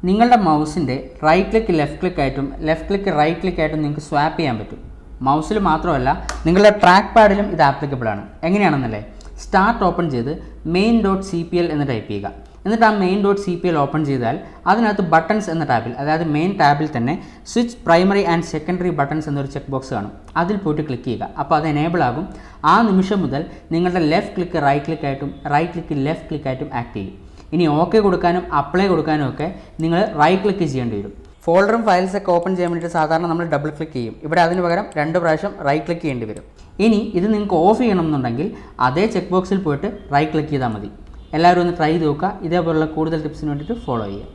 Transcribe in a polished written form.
നിങ്ങളുടെ മൗസിൻ്റെ right click left click ആയിട്ടും left click right click ആയിട്ടും നിങ്ങൾക്ക് സ്വാപ്പ് ചെയ്യാൻ പറ്റും. മൗസിൽ മാത്രമല്ല നിങ്ങളുടെ ട്രാക്ക് പാഡിലും ഇത് ആപ്ലിക്കബിൾ ആണ്. എങ്ങനെയാണെന്നല്ലേ, സ്റ്റാർട്ട് ഓപ്പൺ ചെയ്ത് main.cpl എന്ന് ടൈപ്പ് ചെയ്യുക. എന്നിട്ട് ആ main.cpl ഓപ്പൺ ചെയ്താൽ അതിനകത്ത് ബട്ടൺസ് എന്ന ടാബിൽ, അതായത് മെയിൻ ടാബിൽ തന്നെ switch primary and secondary buttons എന്നൊരു ചെക്ക് ബോക്സ് കാണും. അതിൽ പോയിട്ട് ക്ലിക്ക് ചെയ്യുക. അപ്പോൾ അത് എനേബിൾ ആകും. ആ നിമിഷം മുതൽ നിങ്ങളുടെ ലെഫ്റ്റ് ക്ലിക്ക് റൈറ്റ് ക്ലിക്ക് ആയിട്ടും റൈറ്റ് ക്ലിക്ക് ലെഫ്റ്റ് ക്ലിക്ക് ആയിട്ടും ആക്ട് ചെയ്യും. ഇനി ഓക്കെ കൊടുക്കാനും അപ്ലൈ കൊടുക്കാനും ഒക്കെ നിങ്ങൾ റൈറ്റ് ക്ലിക്ക് ചെയ്യേണ്ടി വരും. ഫോൾഡറും ഫയൽസൊക്കെ ഓപ്പൺ ചെയ്യാൻ വേണ്ടിയിട്ട് സാധാരണ നമ്മൾ ഡബിൾ ക്ലിക്ക് ചെയ്യും. ഇവിടെ അതിന് പകരം 2 പ്രാവശ്യം റൈറ്റ് ക്ലിക്ക് ചെയ്യേണ്ടി വരും. ഇനി ഇത് നിങ്ങൾക്ക് ഓഫ് ചെയ്യണമെന്നുണ്ടെങ്കിൽ അതേ ചെക്ക് ബോക്സിൽ പോയിട്ട് റൈറ്റ് ക്ലിക്ക് ചെയ്താൽ മതി. എല്ലാവരും ഒന്ന് ട്രൈ ചെയ്ത് നോക്കുക. ഇതേപോലുള്ള കൂടുതൽ ടിപ്സിന് വേണ്ടിയിട്ട് ഫോളോ ചെയ്യുക.